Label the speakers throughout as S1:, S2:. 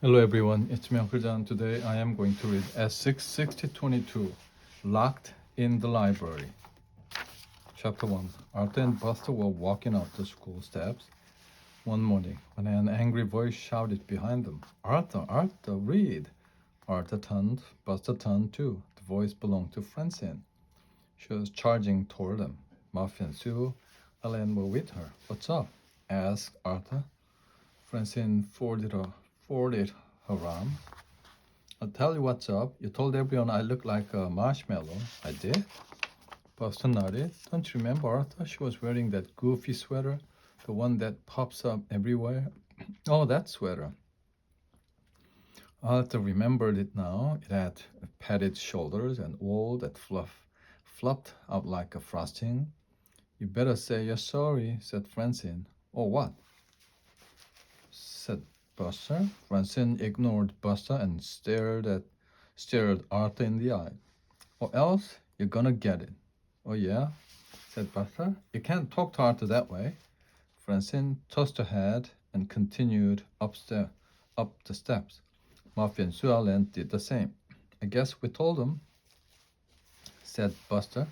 S1: Hello everyone, it's me Uncle John. Today I am going to read S6 6022, Locked in the Library. Chapter 1. Arthur and Buster were walking up the school steps one morning when an angry voice shouted behind them, Arthur, Arthur, read! Arthur turned, Buster turned too. The voice belonged to Francine. She was charging toward them. Muffy and Sue Ellen were with her. What's up? Asked Arthur. Francine folded her arm. I'll tell you what's up. You told everyone I look like a marshmallow. I did? Buster nodded. Don't you remember, Arthur? She was wearing that goofy sweater, the one that pops up everywhere. Oh, that sweater. Arthur remembered it now. It had padded shoulders and wool that flopped out like a frosting. You better say you're sorry, said Francine. Or what? Said Buster. Francine ignored Buster and stared Arthur in the eye. Or else you're gonna get it. Oh yeah, said Buster. You can't talk to Arthur that way. Francine tossed her head and continued up the steps. Muffy and Sue Ellen did the same. I guess we told them, said Buster.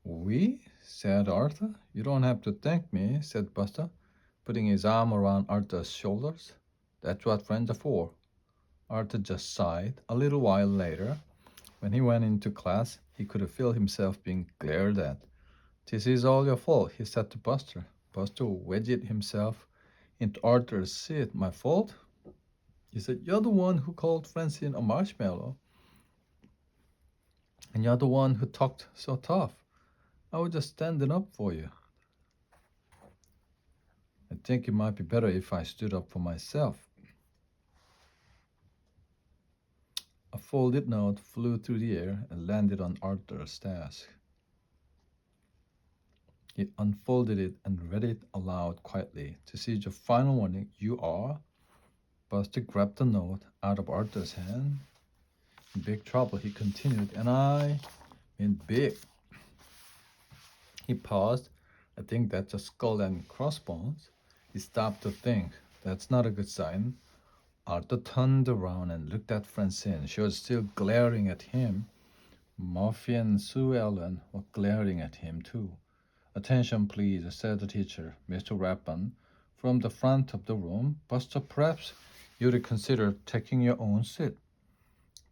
S1: We? Said Arthur. You don't have to thank me, said Buster, putting his arm around Arthur's shoulders. That's what friends are for. Arthur just sighed. A little while later, when he went into class, he could feel himself being glared at. This is all your fault, he said to Buster. Buster wedged himself into Arthur's seat. My fault? He said, you're the one who called Francine a marshmallow. And you're the one who talked so tough. I was just standing up for you. I think it might be better if I stood up for myself. A folded note flew through the air and landed on Arthur's desk. He unfolded it and read it aloud quietly. This is your final warning. You are. Buster grabbed the note out of Arthur's hand. In big trouble, he continued, and I mean big. He paused. I think that's a skull and crossbones. He stopped to think. That's not a good sign. Arthur turned around and looked at Francine. She was still glaring at him. Muffy and Sue Ellen were glaring at him too. Attention, please, said the teacher, Mr. Rappan, from the front of the room. Buster, perhaps you'd consider taking your own seat.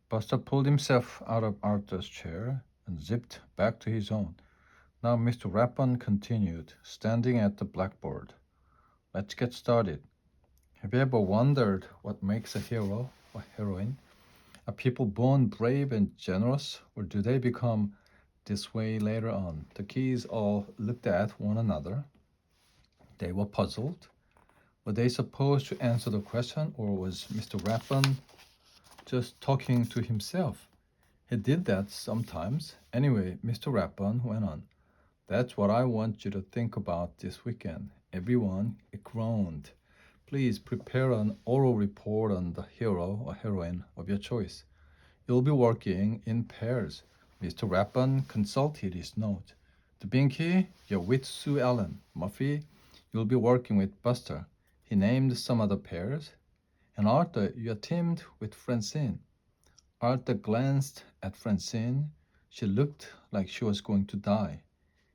S1: Buster pulled himself out of Arthur's chair and zipped back to his own. Now Mr. Rappan continued, standing at the blackboard. Let's get started. Have you ever wondered what makes a hero or heroine? Are people born brave and generous, or do they become this way later on? The kids all looked at one another. They were puzzled. Were they supposed to answer the question, or was Mr. Rappan just talking to himself? He did that sometimes. Anyway, Mr. Rappan went on. That's what I want you to think about this weekend. Everyone groaned. Please prepare an oral report on the hero or heroine of your choice. You'll be working in pairs. Mr. Rappan consulted his note. The Binky, you're with Sue Ellen. Muffy, you'll be working with Buster. He named some other pairs. And Arthur, you're teamed with Francine. Arthur glanced at Francine. She looked like she was going to die.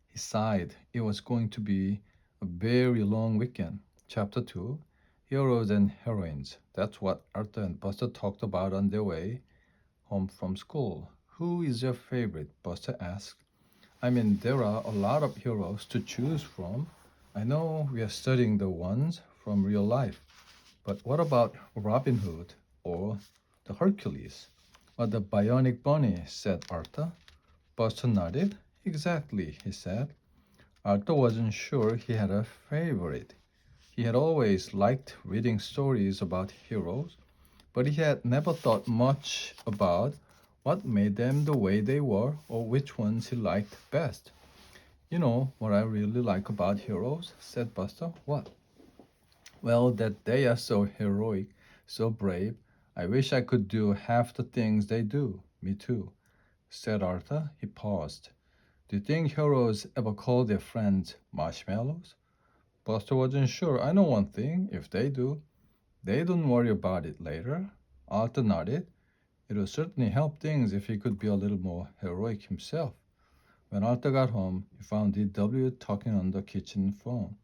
S1: He sighed. It was going to be a very long weekend. Chapter 2, Heroes and Heroines. That's what Arthur and Buster talked about on their way home from school. Who is your favorite? Buster asked. I mean, there are a lot of heroes to choose from. I know we are studying the ones from real life, but what about Robin Hood or the Hercules or the Bionic Bunny? Said Arthur. Buster nodded. Exactly, he said. Arthur wasn't sure he had a favorite. He had always liked reading stories about heroes, but he had never thought much about what made them the way they were or which ones he liked best. You know what I really like about heroes, said Buster. What? Well, that they are so heroic, so brave. I wish I could do half the things they do. Me too, said Arthur. He paused. Do you think heroes ever call their friends marshmallows? Buster wasn't sure. I know one thing. If they do, They don't worry about it later. Arthur nodded. It would certainly help things if he could be a little more heroic himself. When Arthur got home, he found D.W. talking on the kitchen phone.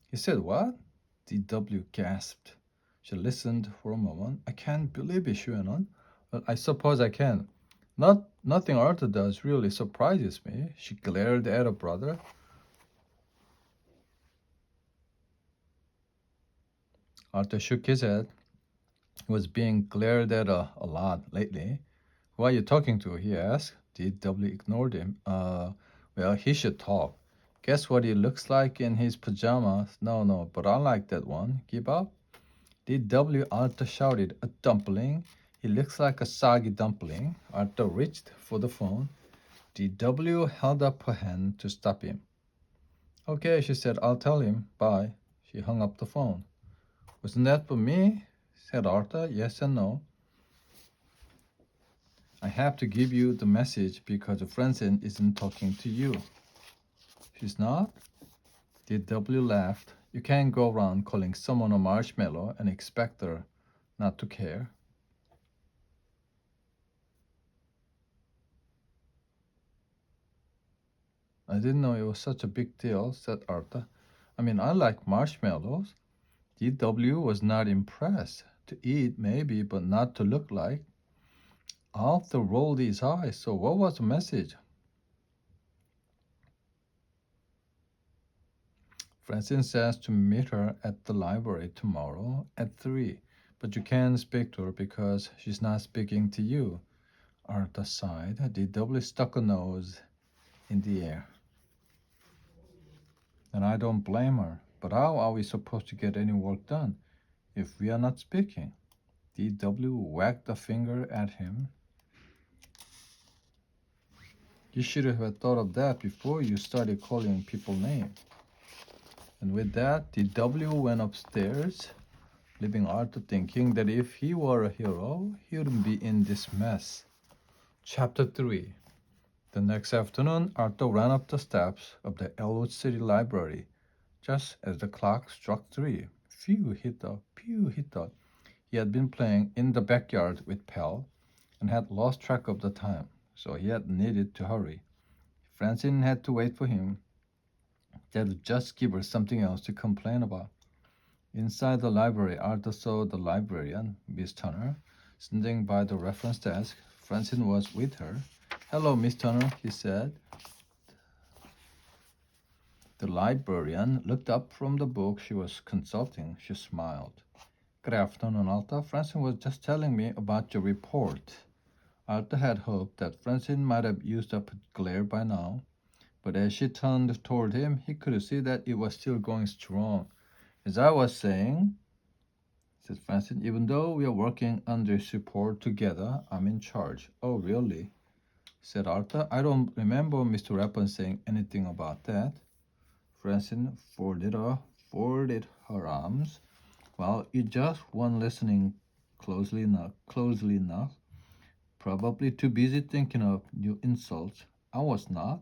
S1: He said, "What?" D.W. gasped. She listened for a moment. "I can't believe it," she went on. "Well, I suppose I can. Nothing Arthur does really surprises me." She glared at her brother. Arthur shook his head. He was being glared at a lot lately. "Who are you talking to?" he asked. D.W. ignored him. Well, he should talk. "Guess what he looks like in his pajamas?" No, but I like that one." "Give up?" D.W. Arthur shouted. "A dumpling. He looks like a soggy dumpling." Arthur reached for the phone. D.W. held up her hand to stop him. "Okay," she said. "I'll tell him. Bye." She hung up the phone. "Wasn't that for me?" said Arthur. "Yes and no. I have to give you the message because Francine isn't talking to you." "She's not?" D.W. laughed. "You can't go around calling someone a marshmallow and expect her not to care." "I didn't know it was such a big deal," said Arthur. "I mean, I like marshmallows." D.W. was not impressed. "To eat, maybe, but not to look like." Arthur rolled his eyes. "So what was the message?" "Francine says to meet her at the library tomorrow at 3. But you can't speak to her because she's not speaking to you." Arthur sighed. D.W. stuck a nose in the air. "And I don't blame her. But how are we supposed to get any work done if we are not speaking?" D.W. wagged a finger at him. "You should have thought of that before you started calling people names." And with that, D.W. went upstairs, leaving Arthur thinking that if he were a hero, he wouldn't be in this mess. Chapter 3. The next afternoon, Arthur ran up the steps of the Elwood City Library just as the clock struck 3. Phew, he thought. Phew, he thought. He had been playing in the backyard with Pell and had lost track of the time, so he had needed to hurry. Francine had to wait for him. That would just give her something else to complain about. Inside the library, Arthur saw the librarian, Miss Turner, standing by the reference desk. Francine was with her. "Hello, Miss Turner," he said. The librarian looked up from the book she was consulting. She smiled. "Good afternoon, Arthur. Francine was just telling me about your report." Arthur had hoped that Francine might have used up her glare by now, but as she turned toward him, he could see that it was still going strong. "As I was saying," said Francine, "even though we are working under support together, I'm in charge." "Oh, really?" said Arthur. "I don't remember Mr. Rappan saying anything about that." Francine folded her arms. "Well, you just weren't listening closely enough. Probably too busy thinking of new insults." "I was not."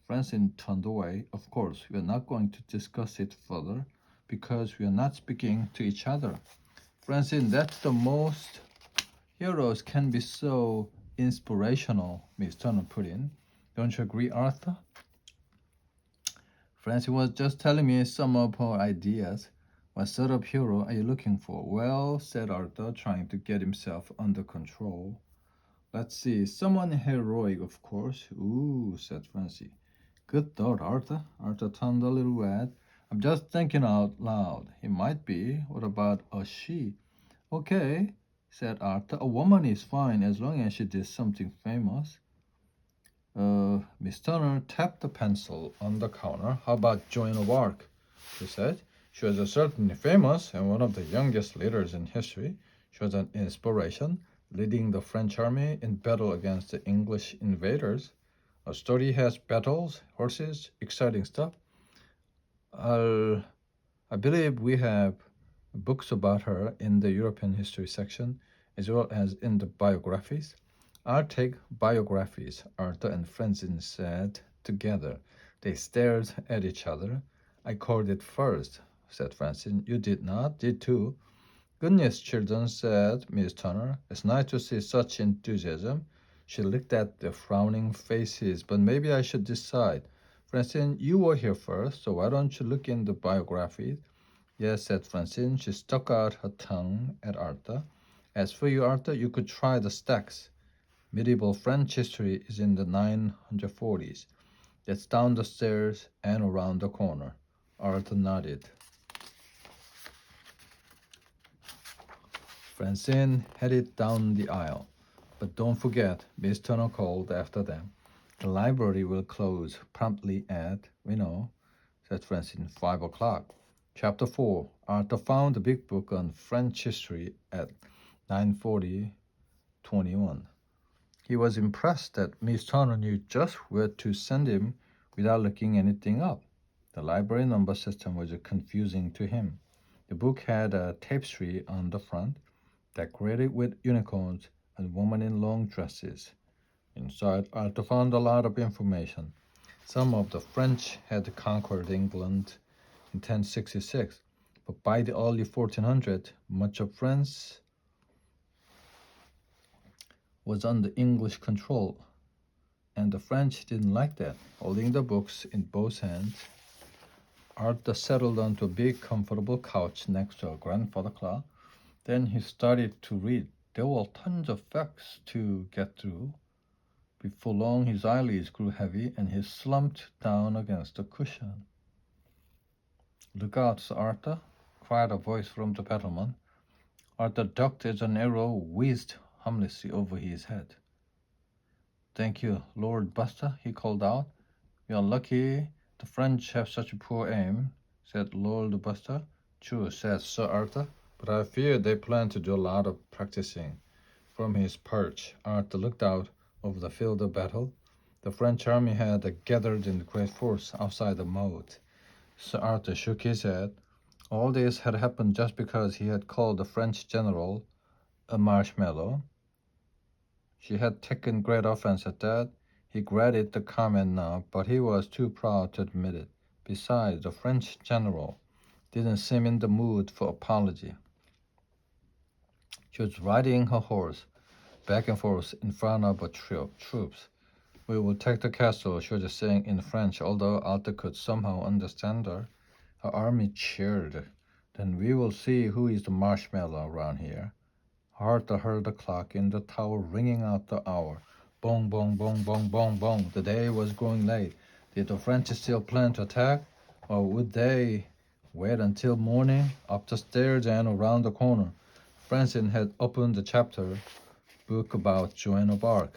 S1: Francine turned away. "Of course, we are not going to discuss it further because we are not speaking to each other." "Francine, that's the most heroes can be so inspirational," Miss Turner put in. "Don't you agree, Arthur?" "Francine was just telling me some of her ideas." "What sort of hero are you looking for?" "Well," said Arthur, trying to get himself under control. "Let's see, someone heroic, of course." "Ooh," said Francine. "Good thought, Arthur." Arthur turned a little red. "I'm just thinking out loud. He might be. What about a she?" "Okay," said Arthur. "A woman is fine as long as she did something famous." Miss Turner tapped the pencil on the counter. "How about Joan of Arc?" she said. "She was certainly famous and one of the youngest leaders in history. She was an inspiration, leading the French army in battle against the English invaders. Our story has battles, horses, exciting stuff. I'll, I believe we have books about her in the European history section, as well as in the biographies." "I'll take biographies," Arthur and Francine said together. They stared at each other. "I called it first," said Francine. "You did not?" "Did too." Goodness, children, said Miss Turner. It's nice to see such enthusiasm. She looked at the frowning faces, but maybe I should decide. Francine, you were here first, so why don't you look in the biographies? Yes, said Francine. She stuck out her tongue at Arthur. As for you, Arthur, you could try the stacks. Medieval French history is in the 940s. That's down the stairs and around the corner. Arthur nodded. Francine headed down the aisle. But don't forget, Miss Turner called after them. The library will close promptly at, we know, said Francine, 5 o'clock. Chapter 4. Arthur found the big book on French history at 9:40:21. He was impressed that Miss Turner knew just where to send him without looking anything up. The library number system was confusing to him. The book had a tapestry on the front, decorated with unicorns and women in long dresses. Inside, Arthur found a lot of information. Some of the French had conquered England in 1066, but by the early 1400s, much of France was under English control, and the French didn't like that. Holding the books in both hands, Arthur settled onto a big, comfortable couch next to a grandfather clock. Then he started to read. There were tons of facts to get through. Before long, his eyelids grew heavy and he slumped down against the cushion. Look out, Sir Arthur, cried a voice from the battlement. Arthur ducked as an arrow whizzed harmlessly over his head. Thank you, Lord Buster, he called out. We are lucky the French have such poor aim, said Lord Buster. True, said Sir Arthur, but I fear they plan to do a lot of practicing. From his perch, Arthur looked out over the field of battle. The French army had gathered in great force outside the moat. Sir Arthur shook his head. All this had happened just because he had called the French general a marshmallow. She had taken great offense at that. He regretted the comment now, but he was too proud to admit it. Besides, the French general didn't seem in the mood for apology. She was riding her horse back and forth in front of her troops. We will take the castle, she was saying in French, although Arthur could somehow understand her. Her army cheered. Then we will see who is the marshmallow around here. Arthur heard the clock in the tower ringing out the hour. Bong, bong, bong, bong, bong, bong. The day was growing late. Did the French still plan to attack? Or would they wait until morning? Up the stairs and around the corner. Francine had opened the chapter book about Joan of Arc.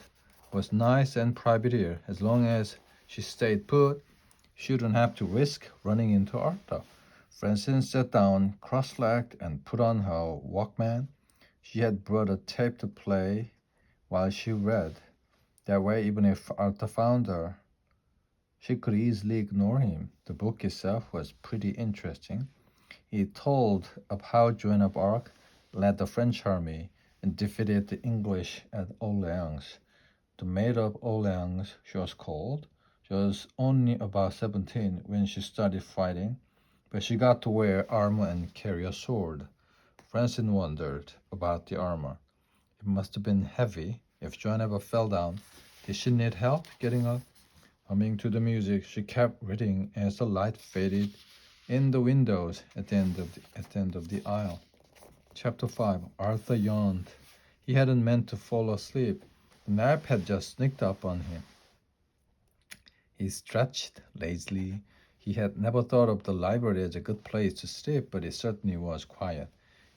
S1: It was nice and private here. As long as she stayed put, she wouldn't have to risk running into Arthur. Francine sat down, cross-legged, and put on her Walkman. She had brought a tape to play while she read. That way, even if Arthur found her, she could easily ignore him. The book itself was pretty interesting. It told of how Joan of Arc led the French army and defeated the English at Orleans. The Maid of Orleans, she was called. She was only about 17 when she started fighting, but she got to wear armor and carry a sword. Francine wondered about the armor. It must have been heavy. If Joan ever fell down, did she need help getting up? Humming to the music, she kept reading as the light faded in the windows at the end of the aisle. Chapter 5. Arthur yawned. He hadn't meant to fall asleep. The nap had just sneaked up on him. He stretched lazily. He had never thought of the library as a good place to sleep, but it certainly was quiet.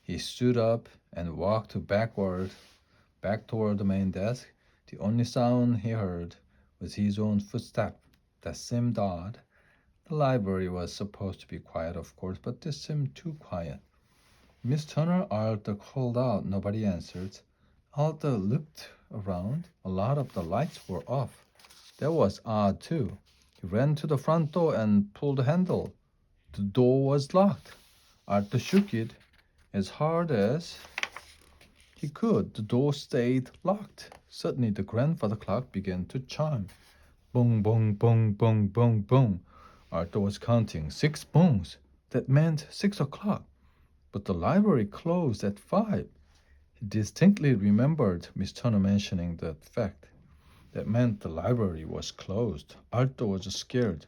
S1: He stood up and walked back toward the main desk. The only sound he heard was his own footstep. That seemed odd. The library was supposed to be quiet, of course, but this seemed too quiet. Miss Turner, Arthur called out. Nobody answered. Arthur looked around. A lot of the lights were off. That was odd, too. He ran to the front door and pulled the handle. The door was locked. Arthur shook it as hard as he could. The door stayed locked. Suddenly, the grandfather clock began to chime. Boom, boom, boom, boom, boom, boom. Arthur was counting 6 booms. That meant 6 o'clock. But the library closed at 5. He distinctly remembered Miss Turner mentioning that fact. That meant the library was closed. Arthur was scared.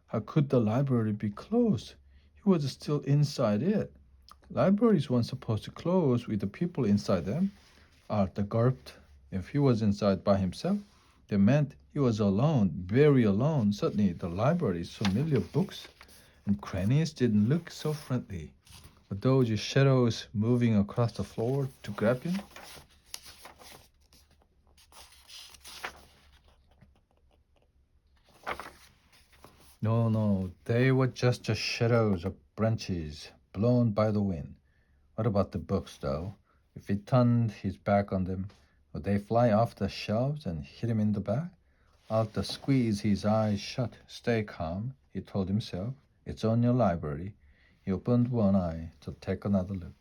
S1: How could the library be closed? He was still inside it. Libraries weren't supposed to close with the people inside them. Arthur gulped. If he was inside by himself, that meant he was alone, very alone. Suddenly, the library's familiar books and crannies didn't look so friendly. Were those shadows moving across the floor to grab him? No, no, they were just the shadows of branches blown by the wind. What about the books, though? If he turned his back on them, would they fly off the shelves and hit him in the back? Arthur squeezed his eyes shut. Stay calm, he told himself. It's on your library. He opened one eye to take another look.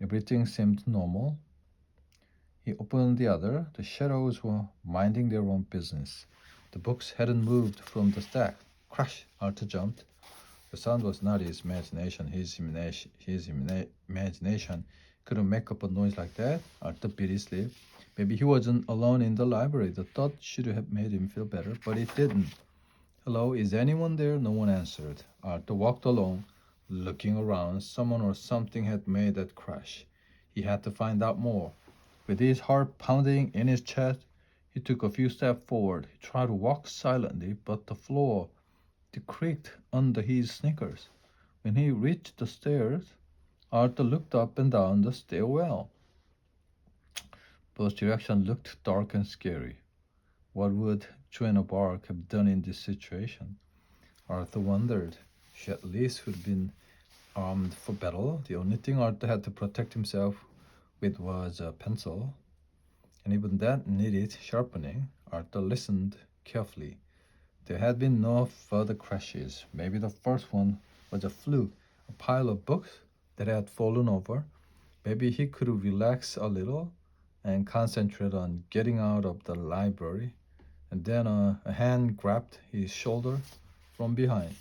S1: Everything seemed normal. He opened the other. The shadows were minding their own business. The books hadn't moved from the stack. Crash! Arthur jumped. The sound was not his imagination. His imagination couldn't make up a noise like that. Arthur bit his lip. Maybe he wasn't alone in the library. The thought should have made him feel better, but it didn't. Hello, is anyone there? No one answered. Arthur walked along, looking around. Someone or something had made that crash. He had to find out more. With his heart pounding in his chest, he took a few steps forward. He tried to walk silently, but the floor creaked under his sneakers. When he reached the stairs, Arthur looked up and down the stairwell. Both directions looked dark and scary. What would Joanna Bark have done in this situation? Arthur wondered. She at least would have been armed for battle. The only thing Arthur had to protect himself with was a pencil, and even that needed sharpening. Arthur listened carefully. There had been no further crashes. Maybe the first one was a fluke, a pile of books that had fallen over. Maybe he could relax a little and concentrate on getting out of the library. And then a hand grabbed his shoulder from behind.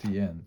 S1: The end.